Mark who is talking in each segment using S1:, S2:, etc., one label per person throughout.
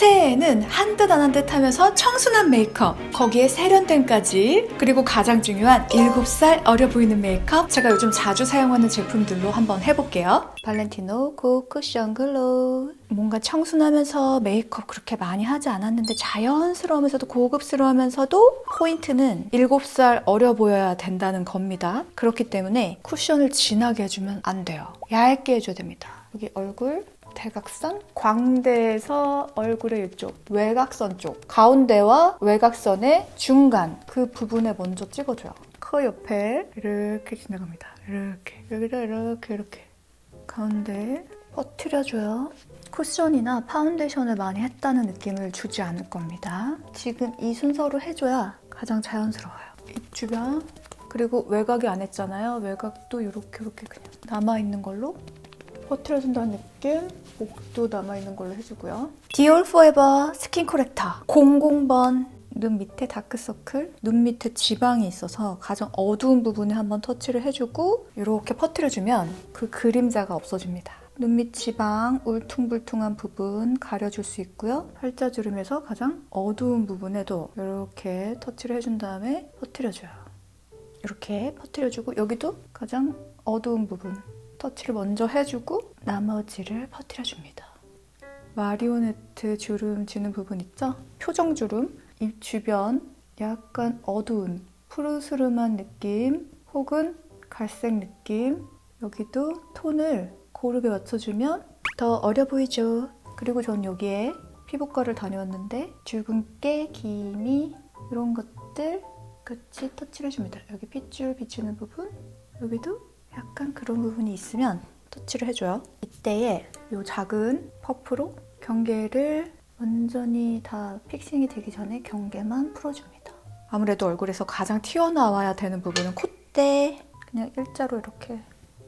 S1: 새해에는 한 듯 안 한 듯 하면서 청순한 메이크업, 거기에 세련됨까지, 그리고 가장 중요한 7살 어려 보이는 메이크업, 제가 요즘 자주 사용하는 제품들로 한번 해볼게요. 발렌티노 고 쿠션 글로우. 뭔가 청순하면서 메이크업 그렇게 많이 하지 않았는데 자연스러우면서도 고급스러우면서도 포인트는 7살 어려 보여야 된다는 겁니다. 그렇기 때문에 쿠션을 진하게 해주면 안 돼요. 얇게 해줘야 됩니다. 여기 얼굴 대각선, 광대에서 얼굴의 이쪽 외곽선 쪽, 가운데와 외곽선의 중간 그 부분에 먼저 찍어줘요. 코 옆에 이렇게 지나갑니다. 이렇게 여기다 이렇게 가운데 퍼뜨려줘요. 쿠션이나 파운데이션을 많이 했다는 느낌을 주지 않을 겁니다. 지금 이 순서로 해줘야 가장 자연스러워요. 입 주변, 그리고 외곽이 안 했잖아요. 외곽도 이렇게 그냥 남아있는 걸로 퍼뜨려준다는 느낌. 목도 남아있는 걸로 해주고요. 디올 포에버 스킨 코렉터 00번. 눈 밑에 다크서클, 눈 밑에 지방이 있어서 가장 어두운 부분에 한번 터치를 해주고 이렇게 퍼뜨려주면 그 그림자가 없어집니다. 눈 밑 지방, 울퉁불퉁한 부분 가려줄 수 있고요. 팔자주름에서 가장 어두운 부분에도 이렇게 터치를 해준 다음에 퍼뜨려줘요. 이렇게 퍼뜨려주고 여기도 가장 어두운 부분 터치를 먼저 해주고 나머지를 퍼뜨려줍니다. 마리오네트 주름 지는 부분 있죠? 표정 주름, 입 주변 약간 어두운 푸르스름한 느낌 혹은 갈색 느낌, 여기도 톤을 고르게 맞춰주면 더 어려 보이죠? 그리고 전 여기에 피부과를 다녀왔는데 주근깨, 기미 이런 것들 같이 터치를 해줍니다. 여기 핏줄 비추는 부분, 여기도 약간 그런 부분이 있으면 터치를 해줘요. 이때에 이 작은 퍼프로 경계를 완전히 다 픽싱이 되기 전에 경계만 풀어줍니다. 아무래도 얼굴에서 가장 튀어나와야 되는 부분은 콧대. 그냥 일자로 이렇게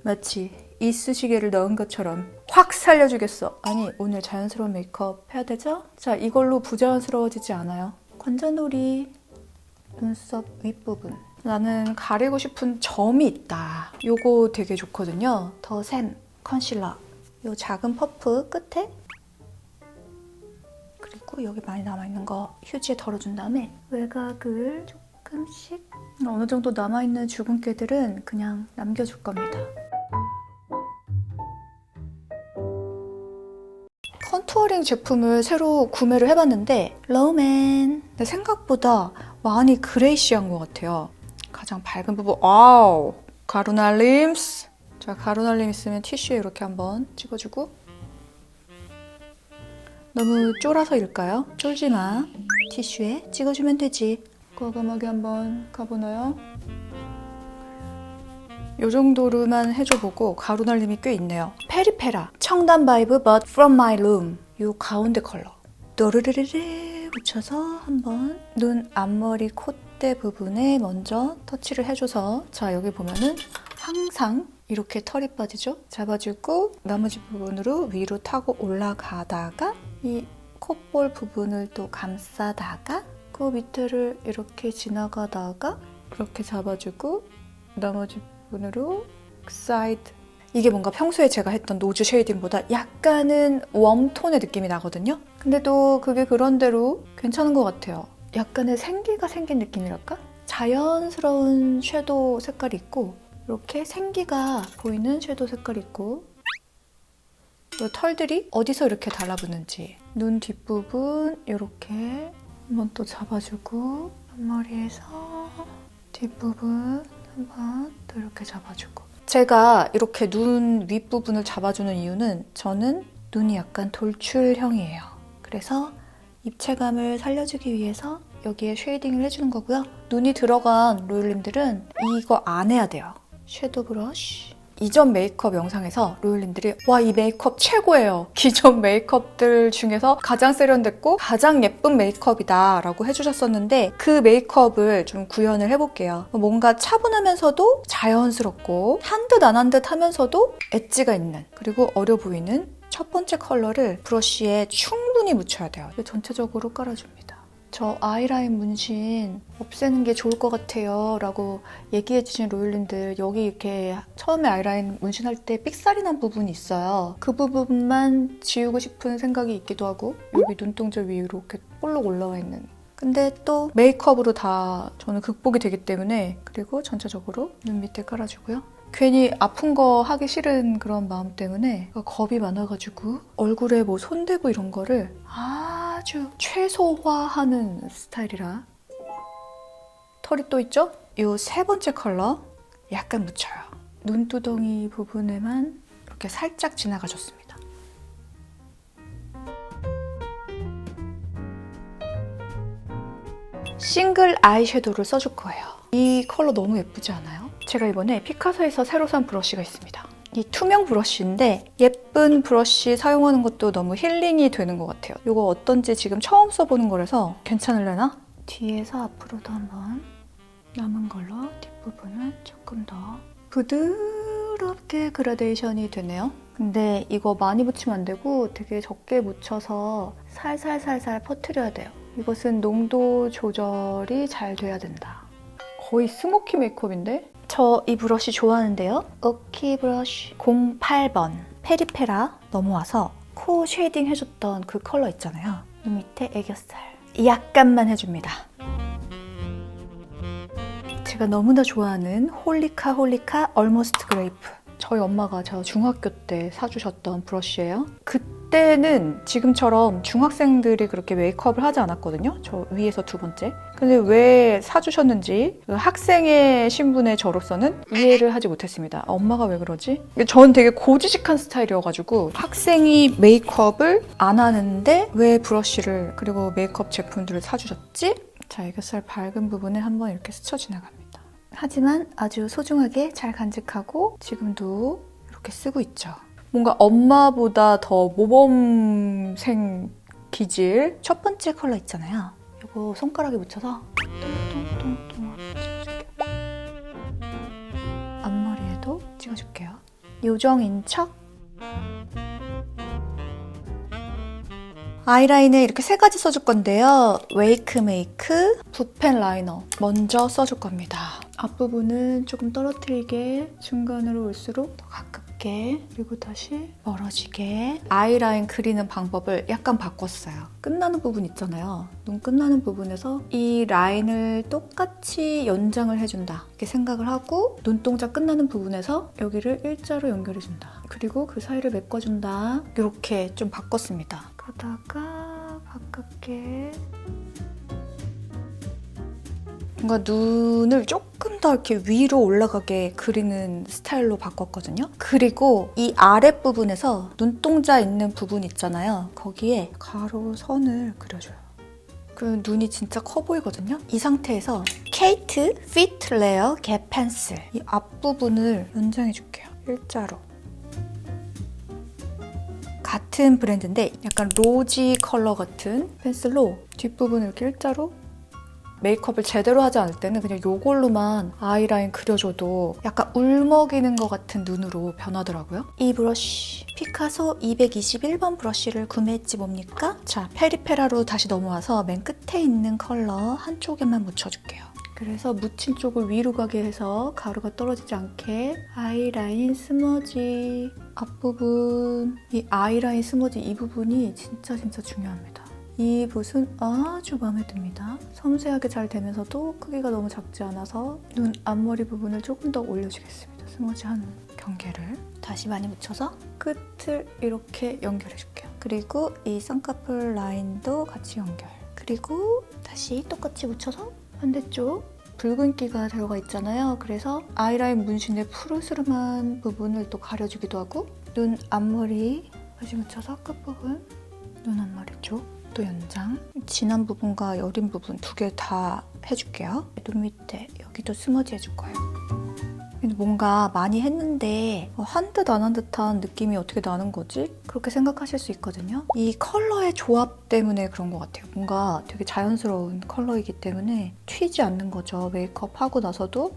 S1: 마치 이쑤시개를 넣은 것처럼 확 살려주겠어. 아니, 오늘 자연스러운 메이크업 해야 되죠? 자, 이걸로 부자연스러워지지 않아요. 관자놀이, 눈썹 윗부분. 나는 가리고 싶은 점이 있다. 요거 되게 좋거든요. 더샘 컨실러. 요 작은 퍼프 끝에 그리고 여기 많이 남아있는 거 휴지에 덜어준 다음에 외곽을 조금씩 어느 정도 남아있는 주근깨들은 그냥 남겨줄 겁니다. 컨투어링 제품을 새로 구매를 해봤는데 러우맨. 근데 생각보다 많이 그레이시한 것 같아요. 가장 밝은 부분, 와우! 가루날림스. 자, 가루날림 있으면 티슈에 이렇게 한번 찍어주고. 너무 쫄아서일까요? 쫄지 마. 티슈에 찍어주면 되지. 과감하게 한번 가보나요? 이 정도로만 해줘보고 가루날림이 꽤 있네요. 페리페라 청담 바이브 but from my room. 이 가운데 컬러. 또르르르르 묻혀서 한번 눈 앞머리 콧대 부분에 먼저 터치를 해줘서 자, 여기 보면은 항상 이렇게 털이 빠지죠? 잡아주고 나머지 부분으로 위로 타고 올라가다가 이 콧볼 부분을 또 감싸다가 그 밑에를 이렇게 지나가다가 이렇게 잡아주고 나머지 부분으로 사이드. 이게 뭔가 평소에 제가 했던 노즈 쉐이딩보다 약간은 웜톤의 느낌이 나거든요. 근데도 그게 그런대로 괜찮은 것 같아요. 약간의 생기가 생긴 느낌이랄까? 자연스러운 섀도우 색깔이 있고 이렇게 생기가 보이는 섀도우 색깔이 있고 이 털들이 어디서 이렇게 달라붙는지 눈 뒷부분 이렇게 한번 또 잡아주고 앞머리에서 뒷부분 한번 또 이렇게 잡아주고. 제가 이렇게 눈 윗부분을 잡아주는 이유는 저는 눈이 약간 돌출형이에요. 그래서 입체감을 살려주기 위해서 여기에 쉐이딩을 해주는 거고요. 눈이 들어간 로율님들은 이거 안 해야 돼요. 섀도우 브러쉬. 이전 메이크업 영상에서 로율님들이 와, 이 메이크업 최고예요. 기존 메이크업들 중에서 가장 세련됐고 가장 예쁜 메이크업이다 라고 해주셨었는데 그 메이크업을 좀 구현을 해볼게요. 뭔가 차분하면서도 자연스럽고 한 듯 안 한 듯 하면서도 엣지가 있는, 그리고 어려 보이는 첫 번째 컬러를 브러쉬에 충분히 묻혀야 돼요. 전체적으로 깔아줍니다. 저 아이라인 문신 없애는 게 좋을 것 같아요 라고 얘기해주신 로율님들, 여기 이렇게 처음에 아이라인 문신할 때 삑살이 난 부분이 있어요. 그 부분만 지우고 싶은 생각이 있기도 하고, 여기 눈동자 위에 이렇게 볼록 올라와 있는, 근데 또 메이크업으로 다 저는 극복이 되기 때문에, 그리고 전체적으로 눈 밑에 깔아주고요. 괜히 아픈 거 하기 싫은 그런 마음 때문에 겁이 많아가지고 얼굴에 뭐 손대고 이런 거를 아주 최소화하는 스타일이라. 털이 또 있죠? 이 세 번째 컬러 약간 묻혀요. 눈두덩이 부분에만 이렇게 살짝 지나가줬습니다. 싱글 아이섀도우를 써줄 거예요. 이 컬러 너무 예쁘지 않아요? 제가 이번에 피카소에서 새로 산 브러쉬가 있습니다. 이 투명 브러쉬인데 예쁜 브러쉬 사용하는 것도 너무 힐링이 되는 것 같아요. 이거 어떤지 지금 처음 써보는 거라서 괜찮을려나? 뒤에서 앞으로도 한번 남은 걸로 뒷부분을 조금 더 부드럽게 그라데이션이 되네요. 근데 이거 많이 묻히면 안 되고 되게 적게 묻혀서 살살살살 퍼뜨려야 돼요. 이것은 농도 조절이 잘 돼야 된다. 거의 스모키 메이크업인데? 저 이 브러쉬 좋아하는데요. 오키 브러쉬 08번 페리페라 넘어와서 코 쉐이딩 해줬던 그 컬러 있잖아요. 눈 밑에 애교살 약간만 해줍니다. 제가 너무나 좋아하는 홀리카 얼모스트 그레이프. 저희 엄마가 저 중학교 때 사주셨던 브러쉬예요. 그때는 지금처럼 중학생들이 그렇게 메이크업을 하지 않았거든요. 저 위에서 두 번째. 근데 왜 사주셨는지 학생의 신분의 저로서는 이해를 하지 못했습니다. 엄마가 왜 그러지? 전 되게 고지식한 스타일이어가지고 학생이 메이크업을 안 하는데 왜 브러쉬를 그리고 메이크업 제품들을 사주셨지? 자, 애교살 밝은 부분에 한번 이렇게 스쳐 지나갑니다. 하지만 아주 소중하게 잘 간직하고 지금도 이렇게 쓰고 있죠. 뭔가 엄마보다 더 모범생 기질. 첫 번째 컬러 있잖아요. 이거 손가락에 묻혀서 똥똥똥똥 찍어줄게요. 앞머리에도 찍어줄게요. 요정인 척. 아이라인을 이렇게 세 가지 써줄 건데요. 웨이크 메이크, 붓펜 라이너 먼저 써줄 겁니다. 앞부분은 조금 떨어뜨리게, 중간으로 올수록 더 가깝게, 그리고 다시 멀어지게. 아이라인 그리는 방법을 약간 바꿨어요. 끝나는 부분 있잖아요. 눈 끝나는 부분에서 이 라인을 똑같이 연장을 해준다 이렇게 생각을 하고, 눈동자 끝나는 부분에서 여기를 일자로 연결해준다. 그리고 그 사이를 메꿔준다. 이렇게 좀 바꿨습니다. 그러다가 가깝게 뭔가 눈을 조금 더 이렇게 위로 올라가게 그리는 스타일로 바꿨거든요. 그리고 이 아랫부분에서 눈동자 있는 부분 있잖아요. 거기에 가로 선을 그려줘요. 그럼 눈이 진짜 커 보이거든요. 이 상태에서 케이트 피트 레어 갭 펜슬 이 앞부분을 연장해줄게요. 일자로. 같은 브랜드인데 약간 로지 컬러 같은 펜슬로 뒷부분을 이렇게 일자로. 메이크업을 제대로 하지 않을 때는 그냥 이걸로만 아이라인 그려줘도 약간 울먹이는 것 같은 눈으로 변하더라고요. 이 브러쉬 피카소 221번 브러쉬를 구매했지 뭡니까? 자, 페리페라로 다시 넘어와서 맨 끝에 있는 컬러 한쪽에만 묻혀줄게요. 그래서 묻힌 쪽을 위로 가게 해서 가루가 떨어지지 않게 아이라인 스머지 앞부분, 이 아이라인 스머지 이 부분이 진짜 중요합니다. 이 붓은 아주 마음에 듭니다. 섬세하게 잘 되면서도 크기가 너무 작지 않아서 눈 앞머리 부분을 조금 더 올려주겠습니다. 스머지 한 경계를 다시 많이 묻혀서 끝을 이렇게 연결해줄게요. 그리고 이 쌍꺼풀 라인도 같이 연결. 그리고 다시 똑같이 묻혀서 반대쪽 붉은기가 들어가 있잖아요. 그래서 아이라인 문신의 푸르스름한 부분을 또 가려주기도 하고, 눈 앞머리 다시 묻혀서 끝부분 눈 앞머리 쪽 또 연장, 진한 부분과 여린 부분 두 개 다 해줄게요. 눈 밑에 여기도 스머지 해줄 거예요. 뭔가 많이 했는데 한 듯 안 한 듯한 느낌이 어떻게 나는 거지? 그렇게 생각하실 수 있거든요. 이 컬러의 조합 때문에 그런 것 같아요. 뭔가 되게 자연스러운 컬러이기 때문에 튀지 않는 거죠. 메이크업 하고 나서도.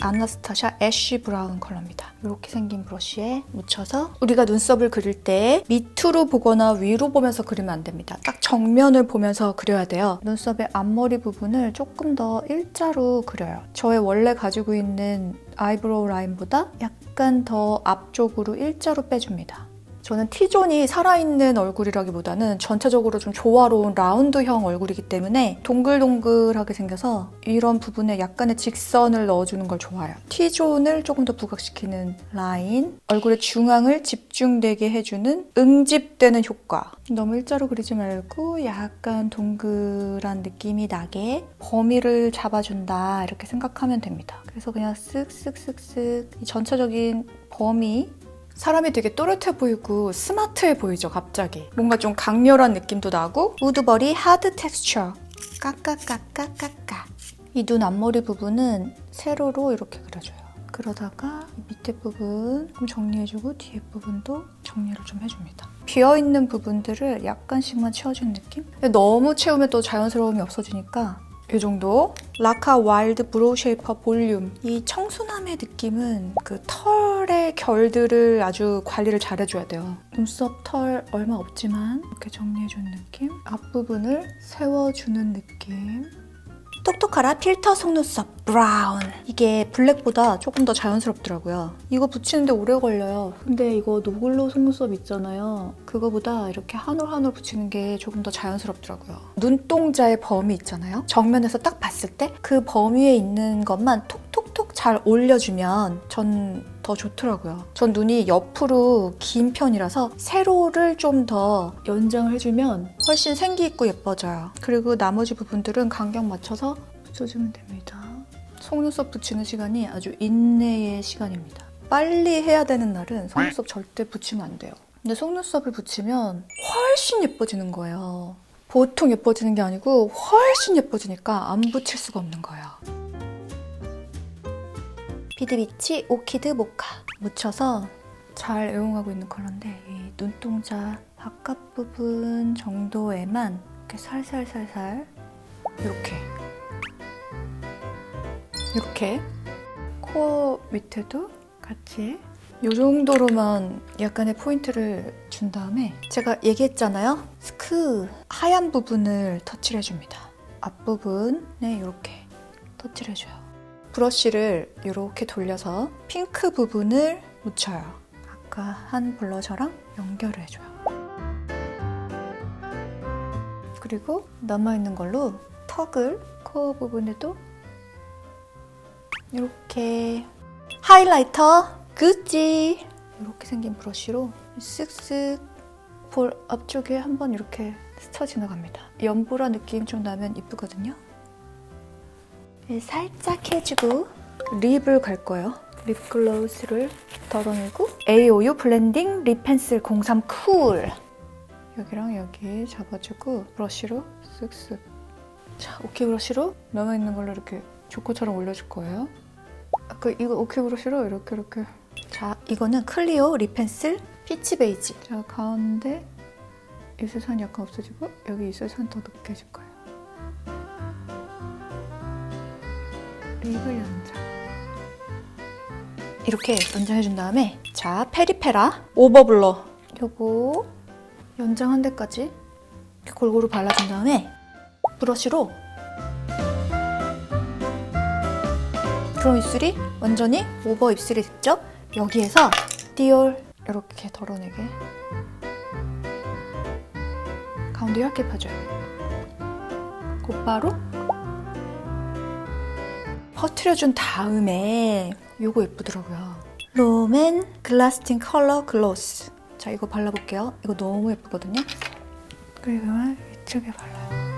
S1: 아나스타샤 애쉬 브라운 컬러입니다. 이렇게 생긴 브러쉬에 묻혀서 우리가 눈썹을 그릴 때 밑으로 보거나 위로 보면서 그리면 안 됩니다. 딱 정면을 보면서 그려야 돼요. 눈썹의 앞머리 부분을 조금 더 일자로 그려요. 저의 원래 가지고 있는 아이브로우 라인보다 약간 더 앞쪽으로 일자로 빼줍니다. 저는 T존이 살아있는 얼굴이라기보다는 전체적으로 좀 조화로운 라운드형 얼굴이기 때문에 동글동글하게 생겨서 이런 부분에 약간의 직선을 넣어주는 걸 좋아해요. T존을 조금 더 부각시키는 라인, 얼굴의 중앙을 집중되게 해주는 응집되는 효과. 너무 일자로 그리지 말고 약간 동글한 느낌이 나게 범위를 잡아준다 이렇게 생각하면 됩니다. 그래서 그냥 쓱쓱쓱쓱 이 전체적인 범위 사람이 되게 또렷해 보이고 스마트해 보이죠, 갑자기. 뭔가 좀 강렬한 느낌도 나고 우드버리 하드 텍스처 까까까까까까 이 눈 앞머리 부분은 세로로 이렇게 그려줘요. 그러다가 밑에 부분 좀 정리해주고 뒤에 부분도 정리를 좀 해줍니다. 비어있는 부분들을 약간씩만 채워주는 느낌? 너무 채우면 또 자연스러움이 없어지니까 이 정도. 라카 와일드 브로우 쉐이퍼 볼륨. 이 청순함의 느낌은 그 털의 결들을 아주 관리를 잘해줘야 돼요. 눈썹 털 얼마 없지만 이렇게 정리해주는 느낌. 앞부분을 세워주는 느낌. 똑똑하라 필터 속눈썹 브라운. 이게 블랙보다 조금 더 자연스럽더라고요. 이거 붙이는데 오래 걸려요. 근데 이거 노글로 속눈썹 있잖아요. 그거보다 이렇게 한 올 한 올 붙이는 게 조금 더 자연스럽더라고요. 눈동자의 범위 있잖아요. 정면에서 딱 봤을 때 그 범위에 있는 것만 톡톡톡 잘 올려주면 전 더 좋더라고요. 전 눈이 옆으로 긴 편이라서 세로를 좀 더 연장을 해주면 훨씬 생기 있고 예뻐져요. 그리고 나머지 부분들은 간격 맞춰서 붙여주면 됩니다. 속눈썹 붙이는 시간이 아주 인내의 시간입니다. 빨리 해야 되는 날은 속눈썹 절대 붙이면 안 돼요. 근데 속눈썹을 붙이면 훨씬 예뻐지는 거예요. 보통 예뻐지는 게 아니고 훨씬 예뻐지니까 안 붙일 수가 없는 거예요. 비드비치 오키드 모카 묻혀서 잘 애용하고 있는 컬러인데 이 눈동자 바깥 부분 정도에만 이렇게 살살살살 이렇게 코 밑에도 같이 이 정도로만 약간의 포인트를 준 다음에 제가 얘기했잖아요. 하얀 부분을 터치를 해줍니다. 앞부분에 이렇게 터치를 해줘요. 브러쉬를 이렇게 돌려서 핑크 부분을 묻혀요. 아까 한 블러셔랑 연결을 해줘요. 그리고 남아있는 걸로 턱을 코 부분에도 이렇게 하이라이터 구찌 이렇게 생긴 브러쉬로 쓱쓱 볼 앞쪽에 한번 이렇게 스쳐 지나갑니다. 연보라 느낌 좀 나면 이쁘거든요. 살짝 해주고 립을 갈 거예요. 립글로스를 덜어내고 AOU 블렌딩 립 펜슬 03 쿨 여기랑 여기 잡아주고 브러쉬로 쓱쓱 자, 오키 브러쉬로 남아있는 걸로 이렇게 조커처럼 올려줄 거예요. 아까 이거 오키 브러쉬로 이렇게 자, 이거는 클리오 립 펜슬 피치 베이지. 자, 가운데 입술선 약간 없어지고 여기 입술선 더 높게 해줄 거예요. 립을 연장. 이렇게 연장해준 다음에 자, 페리페라 오버블러 요거 연장한 데까지 이렇게 골고루 발라준 다음에 브러쉬로 그럼 입술이 완전히 오버 입술이 됐죠? 여기에서 디올 이렇게 덜어내게 가운데 얇게 펴줘요. 곧바로 퍼트려준 다음에 요거 예쁘더라고요. 롬앤 글라스틴 컬러 글로스. 자, 이거 발라볼게요. 이거 너무 예쁘거든요. 그리고 위쪽에 발라요.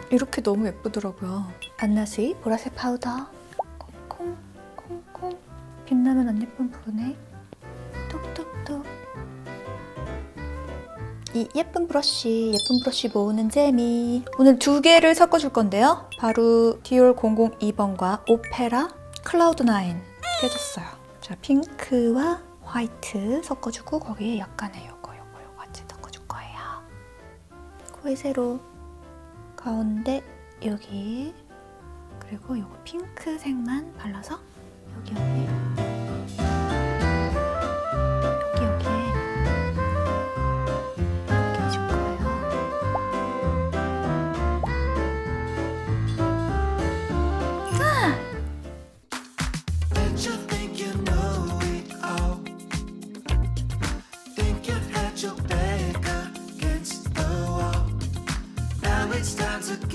S1: 이렇게 너무 예쁘더라고요. 안나스의 보라색 파우더. 콩콩 콩콩 빛나면 안 예쁜 부분에 톡톡톡. 이 예쁜 브러쉬 모으는 재미. 오늘 두 개를 섞어줄 건데요. 바로 디올 002번과 오페라 클라우드9 빼줬어요. 자, 핑크와 화이트 섞어주고 거기에 약간의 요거 같이 섞어줄 거예요. 코의 세로 가운데 여기 그리고 요거 핑크색만 발라서 여기
S2: your back against the wall. Now it's time to